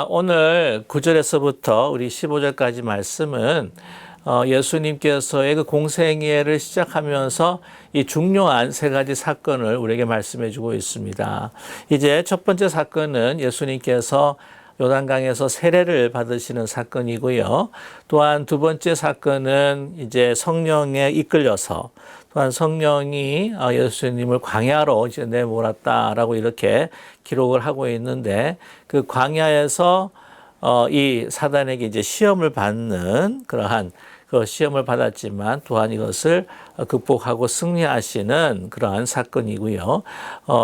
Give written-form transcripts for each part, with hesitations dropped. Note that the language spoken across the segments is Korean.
오늘 9절에서부터 우리 15절까지 말씀은 예수님께서의 그 공생애를 시작하면서 이 중요한 세 가지 사건을 우리에게 말씀해 주고 있습니다. 이제 첫 번째 사건은 예수님께서 요단강에서 세례를 받으시는 사건이고요. 또한 두 번째 사건은 이제 성령에 이끌려서 또한 성령이 예수님을 광야로 이제 내몰았다라고 이렇게 기록을 하고 있는데, 그 광야에서 이 사단에게 이제 시험을 받는 그러한 그 시험을 받았지만 또한 이것을 극복하고 승리하시는 그러한 사건이고요.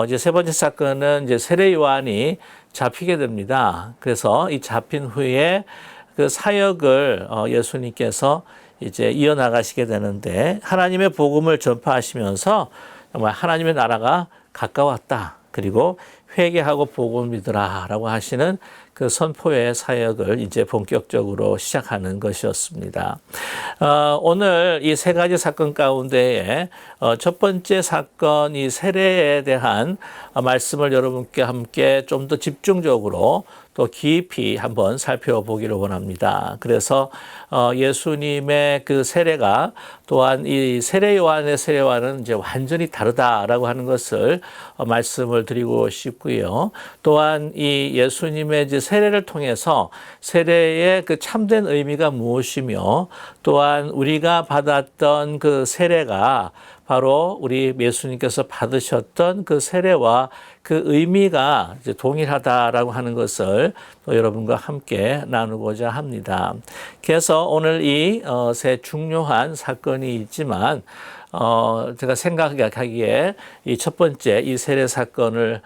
이제 세 번째 사건은 이제 세례 요한이 잡히게 됩니다. 그래서 이 잡힌 후에 그 사역을 예수님께서 이제 이어나가시게 되는데, 하나님의 복음을 전파하시면서 정말 하나님의 나라가 가까웠다, 그리고 회개하고 복음을 믿으라 라고 하시는 그 선포의 사역을 이제 본격적으로 시작하는 것이었습니다. 오늘 이 세 가지 사건 가운데에 첫 번째 사건, 이 세례에 대한 말씀을 여러분께 함께 좀 더 집중적으로 또 깊이 한번 살펴보기를 원합니다. 그래서 예수님의 그 세례가 또한 이 세례 요한의 세례와는 이제 완전히 다르다라고 하는 것을 말씀을 드리고 싶고요. 또한 이 예수님의 이제 세례를 통해서 세례의 그 참된 의미가 무엇이며, 또한 우리가 받았던 그 세례가 바로 우리 예수님께서 받으셨던 그 세례와 그 의미가 이제 동일하다라고 하는 것을 또 여러분과 함께 나누고자 합니다. 그래서 오늘 이 세 중요한 사건이 있지만, 제가 생각하기에 이 첫 번째 이 세례 사건을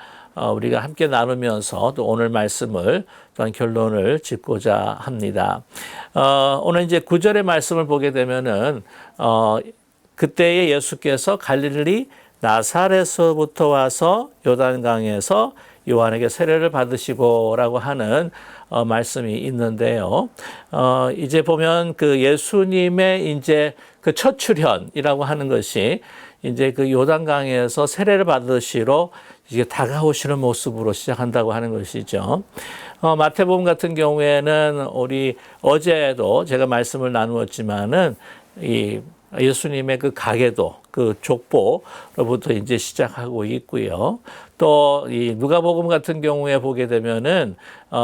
우리가 함께 나누면서 또 오늘 말씀을 또한 결론을 짓고자 합니다. 오늘 이제 9절의 말씀을 보게 되면은 그때에 예수께서 갈릴리 나사렛에서부터 와서 요단강에서 요한에게 세례를 받으시고라고 하는 말씀이 있는데요. 이제 보면 그 예수님의 이제 그 첫 출현이라고 하는 것이 이제 그 요단강에서 세례를 받으시러 이제 다가오시는 모습으로 시작한다고 하는 것이죠. 마태복음 같은 경우에는 우리 어제도 제가 말씀을 나누었지만은 이 예수님의 그 가계도, 그 족보로부터 이제 시작하고 있고요. 또 이 누가복음 같은 경우에 보게 되면은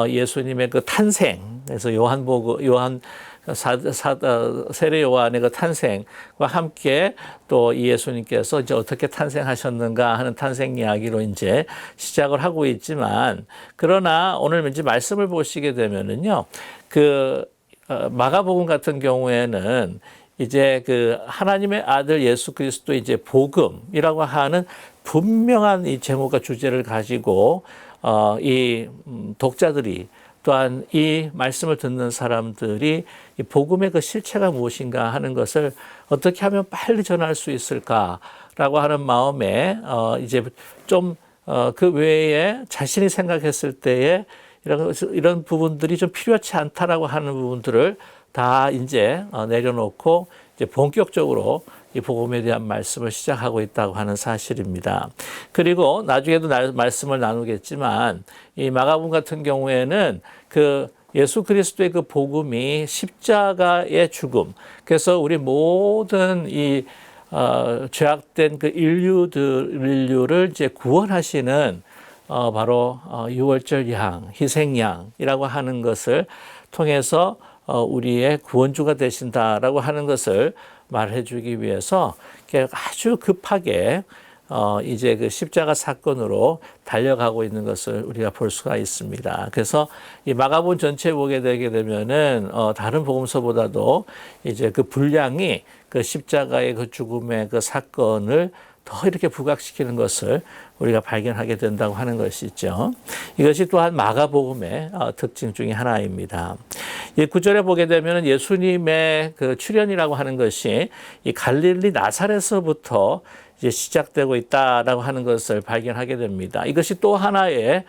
예수님의 그 탄생, 그래서 세례 요한의 그 탄생과 함께 또 이 예수님께서 이제 어떻게 탄생하셨는가 하는 탄생 이야기로 이제 시작을 하고 있지만, 그러나 오늘 이제 말씀을 보시게 되면은요, 그 마가복음 같은 경우에는 이제 그 하나님의 아들 예수 그리스도 이제 복음이라고 하는 분명한 이 제목과 주제를 가지고 이 독자들이, 또한 이 말씀을 듣는 사람들이 이 복음의 그 실체가 무엇인가 하는 것을 어떻게 하면 빨리 전할 수 있을까라고 하는 마음에 이제 좀 그 외에 자신이 생각했을 때에 이런 부분들이 좀 필요하지 않다라고 하는 부분들을 다 이제 내려놓고 이제 본격적으로 이 복음에 대한 말씀을 시작하고 있다고 하는 사실입니다. 그리고 나중에도 말씀을 나누겠지만, 이 마가복음 같은 경우에는 그 예수 그리스도의 그 복음이 십자가의 죽음, 그래서 우리 모든 이 죄악된 그 인류를 이제 구원하시는 바로 유월절 양, 희생양이라고 하는 것을 통해서 우리의 구원주가 되신다라고 하는 것을 말해 주기 위해서 아주 급하게 이제 그 십자가 사건으로 달려가고 있는 것을 우리가 볼 수가 있습니다. 그래서 이 마가복음 전체 보게 되게 되면은 다른 복음서보다도 이제 그 분량이 그 십자가의 그 죽음의 그 사건을 더 이렇게 부각시키는 것을 우리가 발견하게 된다고 하는 것이죠. 이것이 또한 마가복음의 특징 중에 하나입니다. 이 9절에 보게 되면 예수님의 그 출현이라고 하는 것이 이 갈릴리 나사렛에서부터 이제 시작되고 있다라고 하는 것을 발견하게 됩니다. 이것이 또 하나의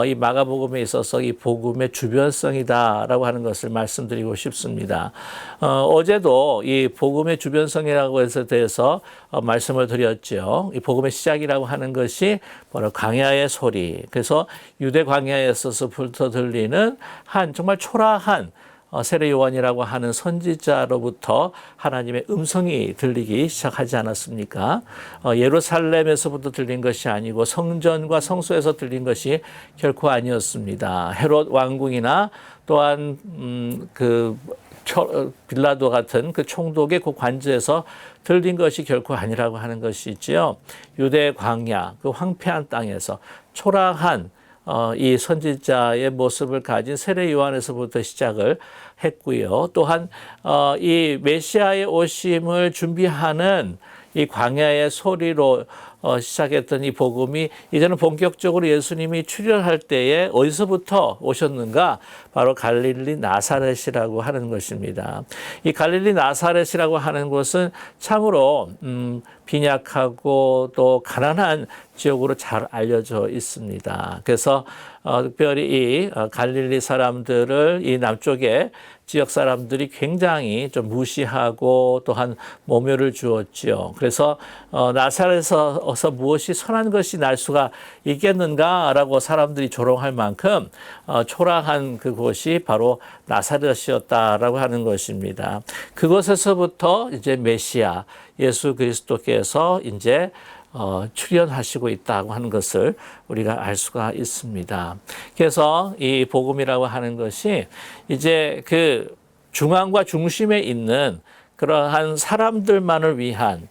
이 마가복음에 있어서 이 복음의 주변성이다라고 하는 것을 말씀드리고 싶습니다. 어제도 이 복음의 주변성이라고 해서 대해서 말씀을 드렸죠. 이 복음의 시작이라고 하는 것이 바로 광야의 소리. 그래서 유대 광야에서부터 들리는 한 정말 초라한 세례 요한이라고 하는 선지자로부터 하나님의 음성이 들리기 시작하지 않았습니까? 예루살렘에서부터 들린 것이 아니고 성전과 성소에서 들린 것이 결코 아니었습니다. 헤롯 왕궁이나 또한 그 빌라도 같은 그 총독의 그 관저에서 들린 것이 결코 아니라고 하는 것이지요. 유대 광야, 그 황폐한 땅에서 초라한 이 선지자의 모습을 가진 세례 요한에서부터 시작을 했고요. 또한 이 메시아의 오심을 준비하는 이 광야의 소리로 시작했던 이 복음이 이제는 본격적으로 예수님이 출현할 때에 어디서부터 오셨는가? 바로 갈릴리 나사렛이라고 하는 것입니다. 이 갈릴리 나사렛이라고 하는 곳은 참으로 빈약하고 또 가난한 지역으로 잘 알려져 있습니다. 그래서 특별히 이 갈릴리 사람들을 이 남쪽에 지역 사람들이 굉장히 좀 무시하고 또한 모멸을 주었지요. 그래서 나사렛에서 무엇이 선한 것이 날 수가 있겠는가라고 사람들이 조롱할 만큼 초라한 그곳이 바로 나사렛이었다라고 하는 것입니다. 그곳에서부터 이제 메시아 예수 그리스도께서 이제 출현하시고 있다고 하는 것을 우리가 알 수가 있습니다. 그래서 이 복음이라고 하는 것이 이제 그 중앙과 중심에 있는 그러한 사람들만을 위한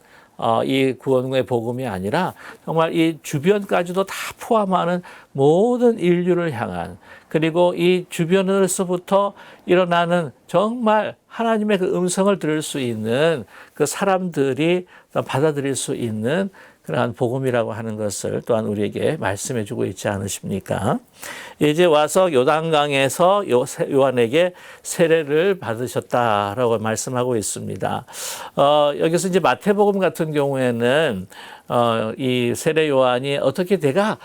이 구원의 복음이 아니라 정말 이 주변까지도 다 포함하는 모든 인류를 향한, 그리고 이 주변에서부터 일어나는 정말 하나님의 그 음성을 들을 수 있는 그 사람들이 받아들일 수 있는 그러한 복음이라고 하는 것을 또한 우리에게 말씀해 주고 있지 않으십니까? 이제 와서 요단강에서 요한에게 세례를 받으셨다라고 말씀하고 있습니다. 여기서 이제 마태복음 같은 경우에는 이 세례 요한이 어떻게 내가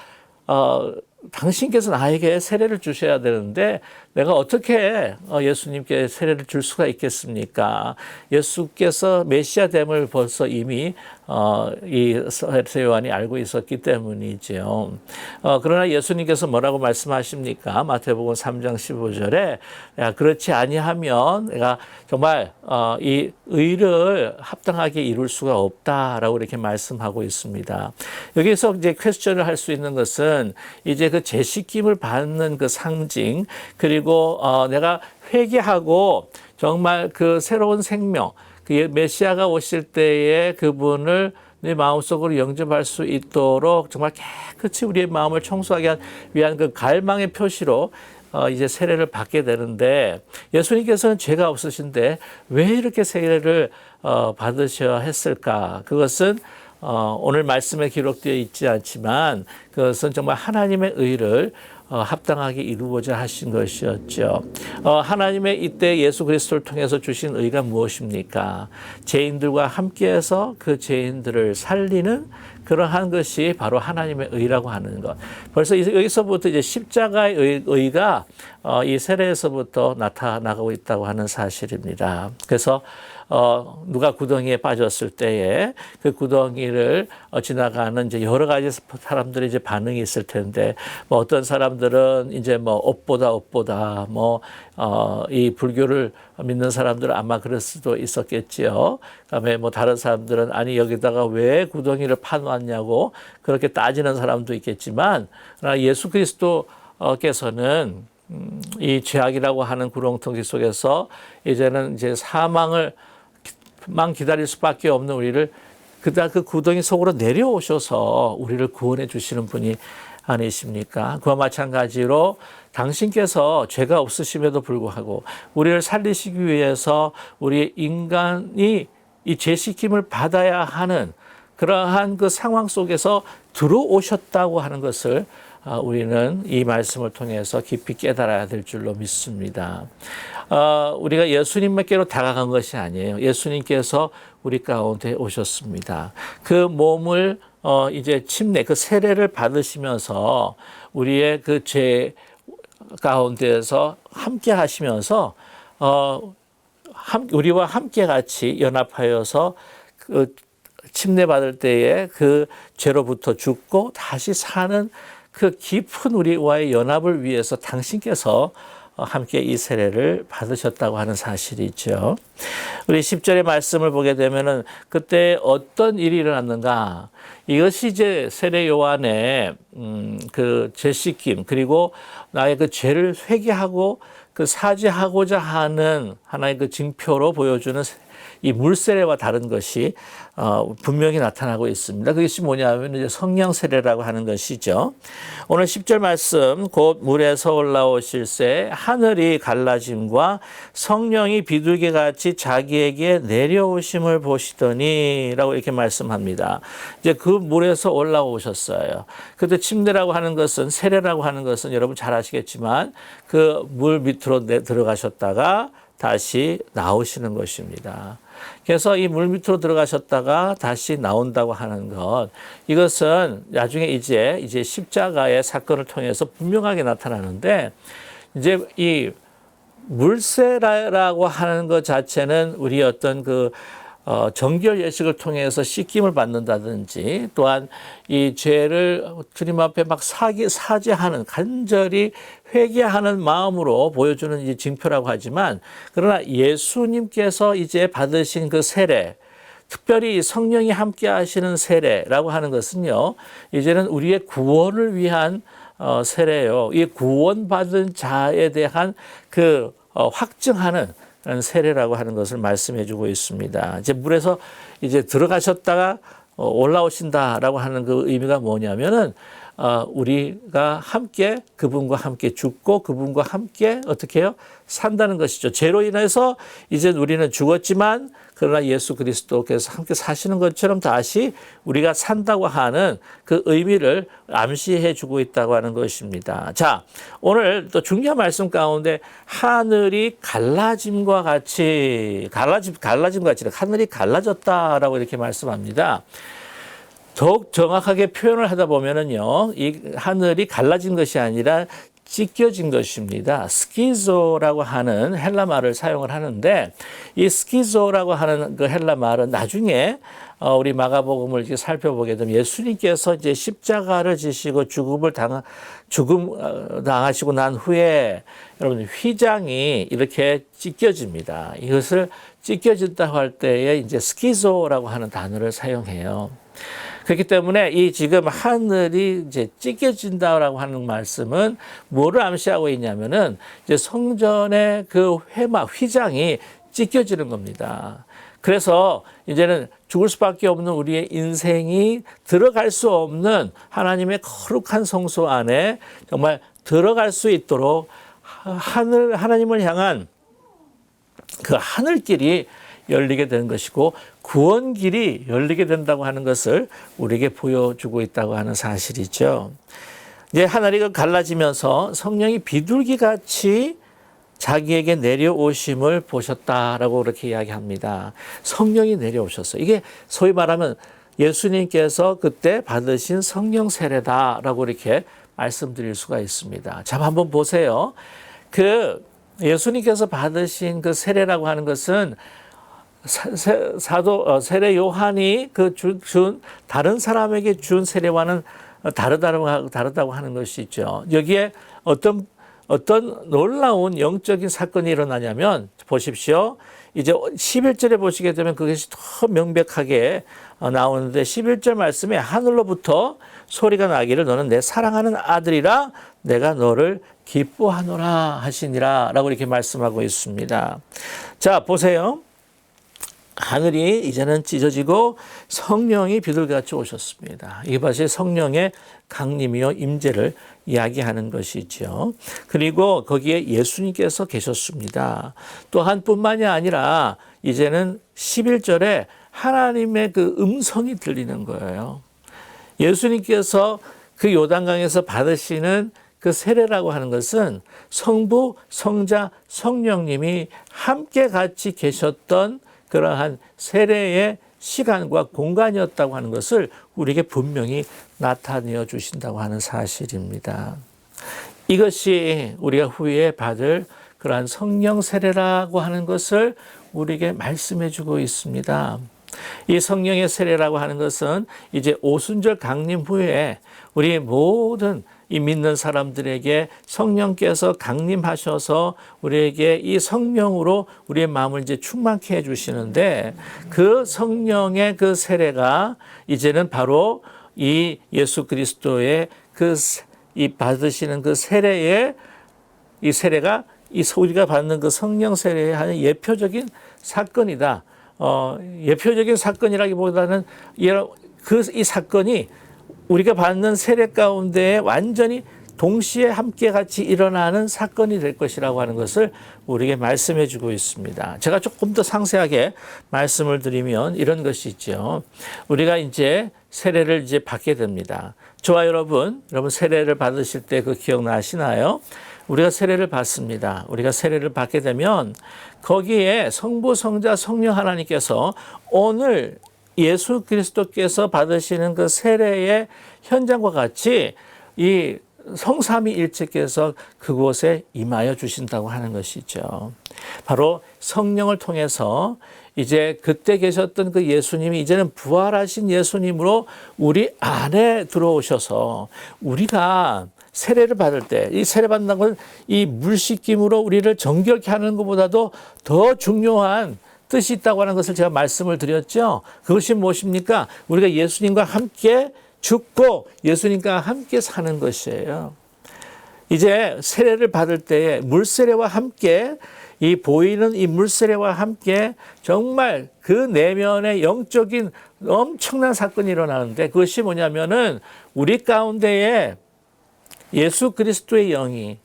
당신께서 나에게 세례를 주셔야 되는데 내가 어떻게 예수님께 세례를 줄 수가 있겠습니까? 예수께서 메시아됨을 벌써 이미 이 세례 요한이 알고 있었기 때문이죠. 그러나 예수님께서 뭐라고 말씀하십니까? 마태복음 3장 15절에 야, 그렇지 아니하면 내가 정말 이 의를 합당하게 이룰 수가 없다라고 이렇게 말씀하고 있습니다. 여기서 이제 퀘스천을 할 수 있는 것은 이제 그 재시킴을 받는 그 상징, 그리고 내가 회개하고 정말 그 새로운 생명, 그 메시아가 오실 때에 그분을 내 마음속으로 영접할 수 있도록 정말 깨끗이 우리의 마음을 청소하기 위한 그 갈망의 표시로 이제 세례를 받게 되는데, 예수님께서는 죄가 없으신데 왜 이렇게 세례를 받으셔야 했을까? 그것은 오늘 말씀에 기록되어 있지 않지만 그것은 정말 하나님의 의를 합당하게 이루고자 하신 것이었죠. 하나님의 이때 예수 그리스도를 통해서 주신 의가 무엇입니까? 죄인들과 함께해서 그 죄인들을 살리는 그러한 것이 바로 하나님의 의라고 하는 것. 벌써 여기서부터 이제 십자가의 의가 이 세례에서부터 나타나고 있다고 하는 사실입니다. 그래서 누가 구덩이에 빠졌을 때에 그 구덩이를 지나가는 이제 여러 가지 사람들의 이제 반응이 있을 텐데, 뭐 어떤 사람들은 이제 뭐 업보다 이 불교를 믿는 사람들은 아마 그럴 수도 있었겠지요. 그다음에 뭐 다른 사람들은 아니 여기다가 왜 구덩이를 파놨냐고 그렇게 따지는 사람도 있겠지만, 그러나 예수 그리스도께서는 이 죄악이라고 하는 구렁텅이 속에서 이제는 이제 사망을 기다릴 수밖에 없는 우리를 그다 그 구덩이 속으로 내려오셔서 우리를 구원해 주시는 분이 아니십니까? 그와 마찬가지로 당신께서 죄가 없으심에도 불구하고 우리를 살리시기 위해서 우리 인간이 이 죄시킴을 받아야 하는 그러한 그 상황 속에서 들어오셨다고 하는 것을 우리는 이 말씀을 통해서 깊이 깨달아야 될 줄로 믿습니다. 우리가 예수님께로 다가간 것이 아니에요. 예수님께서 우리 가운데 오셨습니다. 그 몸을 이제 침례, 그 세례를 받으시면서 우리의 그 죄 가운데에서 함께 하시면서 우리와 함께 같이 연합하여서 그 침례받을 때에 그 죄로부터 죽고 다시 사는 그 깊은 우리와의 연합을 위해서 당신께서 함께 이 세례를 받으셨다고 하는 사실이 있죠. 우리 10절의 말씀을 보게 되면은 그때 어떤 일이 일어났는가? 이것이 이제 세례 요한의 그 죄 씻김, 그리고 나의 그 죄를 회개하고 그 사죄하고자 하는 하나의 그 징표로 보여주는 이 물세례와 다른 것이 분명히 나타나고 있습니다. 그것이 뭐냐면 이제 성령 세례라고 하는 것이죠. 오늘 10절 말씀, 곧 물에서 올라오실새 하늘이 갈라짐과 성령이 비둘기같이 자기에게 내려오심을 보시더니라고 이렇게 말씀합니다. 이제 그 물에서 올라오셨어요. 그때 침례라고 하는 것은, 세례라고 하는 것은 여러분 잘 아시겠지만 그 물 밑으로 들어가셨다가 다시 나오시는 것입니다. 그래서 이 물 밑으로 들어가셨다가 다시 나온다고 하는 것, 이것은 나중에 이제 십자가의 사건을 통해서 분명하게 나타나는데, 이제 이 물세라고 하는 것 자체는 우리 어떤 그 정결 예식을 통해서 씻김을 받는다든지, 또한 이 죄를 주님 앞에 막 사죄하는, 간절히 회개하는 마음으로 보여주는 이 징표라고 하지만, 그러나 예수님께서 이제 받으신 그 세례, 특별히 성령이 함께 하시는 세례라고 하는 것은요, 이제는 우리의 구원을 위한 세례요. 이 구원받은 자에 대한 그 확증하는 세례라고 하는 것을 말씀해 주고 있습니다. 이제 물에서 이제 들어가셨다가 올라오신다라고 하는 그 의미가 뭐냐면은, 우리가 함께 그분과 함께 죽고 그분과 함께 어떻게 해요? 산다는 것이죠. 죄로 인해서 이제 우리는 죽었지만, 그러나 예수 그리스도께서 함께 사시는 것처럼 다시 우리가 산다고 하는 그 의미를 암시해 주고 있다고 하는 것입니다. 자, 오늘 또 중요한 말씀 가운데 하늘이 갈라짐과 같이, 하늘이 갈라졌다라고 이렇게 말씀합니다. 더욱 정확하게 표현을 하다 보면은요, 이 하늘이 갈라진 것이 아니라 찢겨진 것입니다. 스키조라고 하는 헬라 말을 사용을 하는데, 이 스키조라고 하는 그 헬라 말은 나중에 우리 마가복음을 이렇게 살펴보게 되면 예수님께서 이제 십자가를 지시고 죽음 당하시고 난 후에 여러분 휘장이 이렇게 찢겨집니다. 이것을 찢겨진다고 할 때에 이제 스키조라고 하는 단어를 사용해요. 그렇기 때문에 이 지금 하늘이 이제 찢겨진다라고 하는 말씀은 뭐를 암시하고 있냐면은 이제 성전의 그 휘장이 찢겨지는 겁니다. 그래서 이제는 죽을 수밖에 없는 우리의 인생이 들어갈 수 없는 하나님의 거룩한 성소 안에 정말 들어갈 수 있도록 하나님을 향한 그 하늘길이 열리게 되는 것이고, 구원길이 열리게 된다고 하는 것을 우리에게 보여주고 있다고 하는 사실이죠. 이제 하늘이 갈라지면서 성령이 비둘기같이 자기에게 내려오심을 보셨다라고 그렇게 이야기합니다. 성령이 내려오셨어요. 이게 소위 말하면 예수님께서 그때 받으신 성령 세례다라고 이렇게 말씀드릴 수가 있습니다. 자, 한번 보세요. 그 예수님께서 받으신 그 세례라고 하는 것은 세례 요한이 준 다른 사람에게 준 세례와는 다르다고 하는 것이 있죠. 여기에 어떤 놀라운 영적인 사건이 일어나냐면, 보십시오. 이제 11절에 보시게 되면 그것이 더 명백하게 나오는데, 11절 말씀에 하늘로부터 소리가 나기를 너는 내 사랑하는 아들이라 내가 너를 기뻐하노라 하시니라 라고 이렇게 말씀하고 있습니다. 자, 보세요. 하늘이 이제는 찢어지고 성령이 비둘기같이 오셨습니다. 이것이 성령의 강림이요 임재를 이야기하는 것이죠. 그리고 거기에 예수님께서 계셨습니다. 또한 뿐만이 아니라 이제는 11절에 하나님의 그 음성이 들리는 거예요. 예수님께서 그 요단강에서 받으시는 그 세례라고 하는 것은 성부, 성자, 성령님이 함께 같이 계셨던 그러한 세례의 시간과 공간이었다고 하는 것을 우리에게 분명히 나타내어 주신다고 하는 사실입니다. 이것이 우리가 후에 받을 그러한 성령 세례라고 하는 것을 우리에게 말씀해 주고 있습니다. 이 성령의 세례라고 하는 것은 이제 오순절 강림 후에 우리 모든 이 믿는 사람들에게 성령께서 강림하셔서 우리에게 이 성령으로 우리의 마음을 이제 충만케 해 주시는데, 그 성령의 그 세례가 이제는 바로 이 예수 그리스도의 이 받으시는 그 세례의 이 세례가 우리가 받는 그 성령 세례의 한 예표적인 사건이다. 예표적인 사건이라기보다는 이 사건이 우리가 받는 세례 가운데 완전히 동시에 함께 같이 일어나는 사건이 될 것이라고 하는 것을 우리에게 말씀해 주고 있습니다. 제가 조금 더 상세하게 말씀을 드리면 이런 것이 있죠. 우리가 이제 세례를 이제 받게 됩니다. 저와 여러분 세례를 받으실 때 그 기억나시나요? 우리가 세례를 받습니다. 우리가 세례를 받게 되면 거기에 성부, 성자, 성령 하나님께서 오늘 예수 그리스도께서 받으시는 그 세례의 현장과 같이 이 성삼위일체께서 그곳에 임하여 주신다고 하는 것이죠. 바로 성령을 통해서 이제 그때 계셨던 그 예수님이 이제는 부활하신 예수님으로 우리 안에 들어오셔서 우리가 세례를 받을 때, 이 세례 받는 건 이 물 씻김으로 우리를 정결케 하는 것보다도 더 중요한 뜻이 있다고 하는 것을 제가 말씀을 드렸죠. 그것이 무엇입니까? 우리가 예수님과 함께 죽고 예수님과 함께 사는 것이에요. 이제 세례를 받을 때에 물세례와 함께 이 보이는 이 물세례와 함께 정말 그 내면의 영적인 엄청난 사건이 일어나는데, 그것이 뭐냐면은 우리 가운데에 예수 그리스도의 영이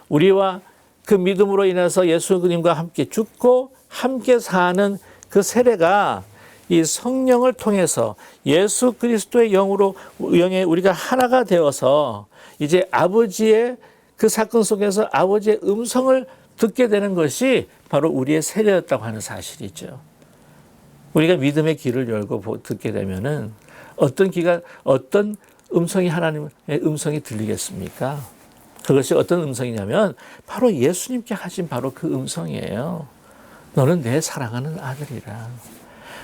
우리와 그 믿음으로 인해서 예수님과 함께 죽고 함께 사는 그 세례가 이 성령을 통해서 예수 그리스도의 영에 우리가 하나가 되어서 이제 아버지의 그 사건 속에서 아버지의 음성을 듣게 되는 것이 바로 우리의 세례였다고 하는 사실이죠. 우리가 믿음의 귀를 열고 듣게 되면은 어떤 음성이 하나님의 음성이 들리겠습니까? 그것이 어떤 음성이냐면 바로 예수님께 하신 바로 그 음성이에요. 너는 내 사랑하는 아들이라.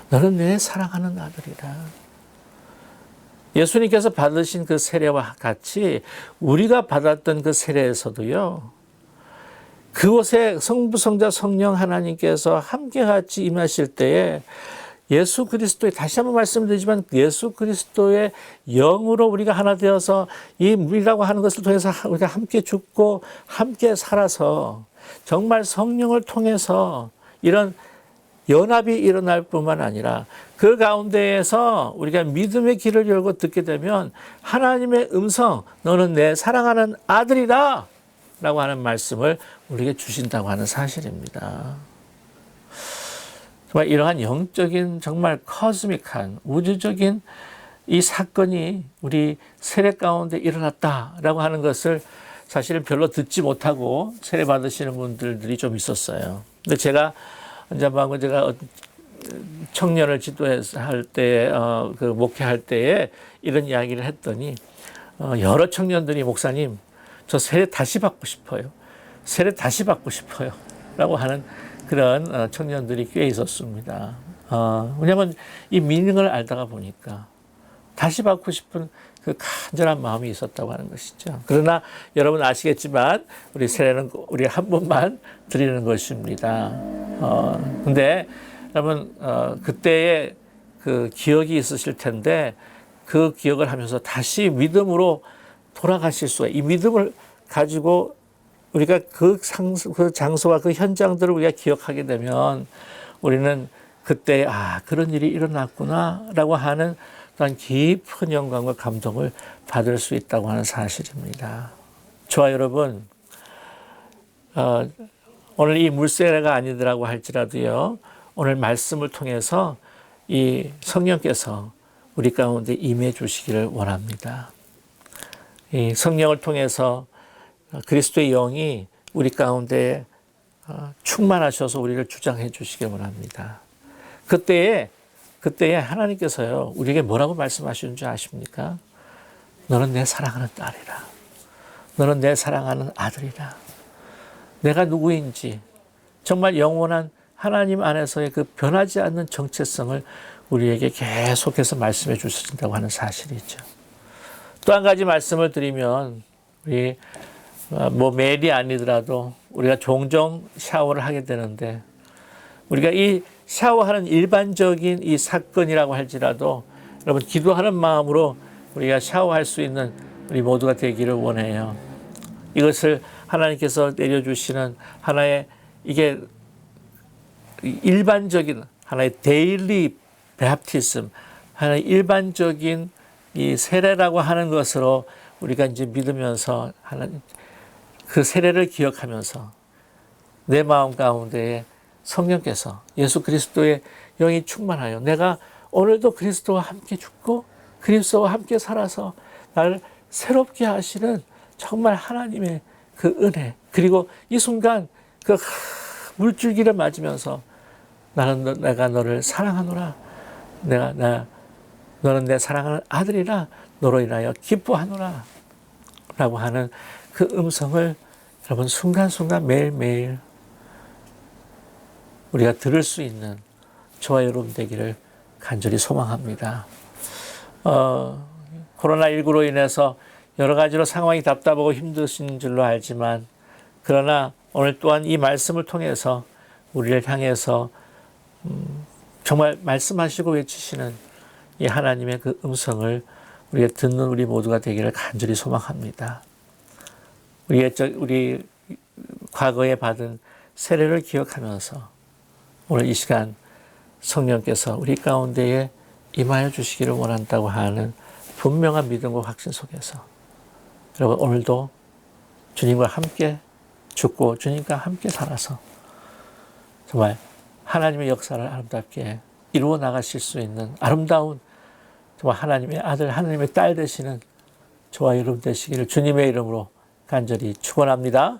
너는 내 사랑하는 아들이라. 예수님께서 받으신 그 세례와 같이 우리가 받았던 그 세례에서도요, 그곳에 성부, 성자, 성령 하나님께서 함께 같이 임하실 때에 예수 그리스도의, 다시 한번 말씀드리지만 예수 그리스도의 영으로 우리가 하나 되어서 이 물이라고 하는 것을 통해서 우리가 함께 죽고 함께 살아서 정말 성령을 통해서 이런 연합이 일어날 뿐만 아니라 그 가운데에서 우리가 믿음의 길을 열고 듣게 되면 하나님의 음성, 너는 내 사랑하는 아들이다 라고 하는 말씀을 우리에게 주신다고 하는 사실입니다. 정말 이러한 영적인 정말 코스믹한 우주적인 이 사건이 우리 세례 가운데 일어났다라고 하는 것을 사실은 별로 듣지 못하고 세례 받으시는 분들이 좀 있었어요. 근데 제가 청년을 지도할 때, 그 목회할 때에 이런 이야기를 했더니 여러 청년들이 목사님, 저 세례 다시 받고 싶어요. 세례 다시 받고 싶어요. 라고 하는 그런 청년들이 꽤 있었습니다. 왜냐하면 이 미닝을 알다가 보니까 다시 받고 싶은 그 간절한 마음이 있었다고 하는 것이죠. 그러나 여러분 아시겠지만 우리 세례는 우리 한 번만 드리는 것입니다. 근데 여러분 그때의 그 기억이 있으실 텐데 그 기억을 하면서 다시 믿음으로 돌아가실 수가, 이 믿음을 가지고 우리가 그 장소와 그 현장들을 우리가 기억하게 되면 우리는 그때 그런 일이 일어났구나라고 하는 그런 깊은 영광과 감동을 받을 수 있다고 하는 사실입니다. 저와 여러분, 오늘 이 물세례가 아니더라고 할지라도요, 오늘 말씀을 통해서 이 성령께서 우리 가운데 임해 주시기를 원합니다. 이 성령을 통해서 그리스도의 영이 우리 가운데 충만하셔서 우리를 주장해 주시길 원합니다. 그때에 그때에 하나님께서요, 우리에게 뭐라고 말씀하시는 줄 아십니까? 너는 내 사랑하는 딸이라. 너는 내 사랑하는 아들이라. 내가 누구인지 정말 영원한 하나님 안에서의 그 변하지 않는 정체성을 우리에게 계속해서 말씀해 주신다고 하는 사실이죠. 또 한 가지 말씀을 드리면, 우리 뭐 매일이 아니더라도 우리가 종종 샤워를 하게 되는데, 우리가 이 샤워하는 일반적인 이 사건이라고 할지라도 여러분 기도하는 마음으로 우리가 샤워할 수 있는 우리 모두가 되기를 원해요. 이것을 하나님께서 내려주시는 하나의, 이게 일반적인 하나의 데일리 베프티즘, 하나의 일반적인 이 세례라고 하는 것으로 우리가 이제 믿으면서 하나님 그 세례를 기억하면서 내 마음 가운데에 성령께서 예수 그리스도의 영이 충만하여 내가 오늘도 그리스도와 함께 죽고 그리스도와 함께 살아서 나를 새롭게 하시는 정말 하나님의 그 은혜, 그리고 이 순간 그 물줄기를 맞으면서 내가 너를 사랑하노라, 너는 내 사랑하는 아들이라, 너로 인하여 기뻐하노라 라고 하는 그 음성을 여러분 순간순간 매일매일 우리가 들을 수 있는 저와 여러분 되기를 간절히 소망합니다. 코로나19로 인해서 여러 가지로 상황이 답답하고 힘드신 줄로 알지만, 그러나 오늘 또한 이 말씀을 통해서 우리를 향해서 정말 말씀하시고 외치시는 이 하나님의 그 음성을 우리가 듣는 우리 모두가 되기를 간절히 소망합니다. 우리 과거에 받은 세례를 기억하면서 오늘 이 시간 성령께서 우리 가운데에 임하여 주시기를 원한다고 하는 분명한 믿음과 확신 속에서 여러분 오늘도 주님과 함께 죽고 주님과 함께 살아서 정말 하나님의 역사를 아름답게 이루어 나가실 수 있는 아름다운 정말 하나님의 아들, 하나님의 딸 되시는 저와 여러분 되시기를 주님의 이름으로 간절히 축원합니다.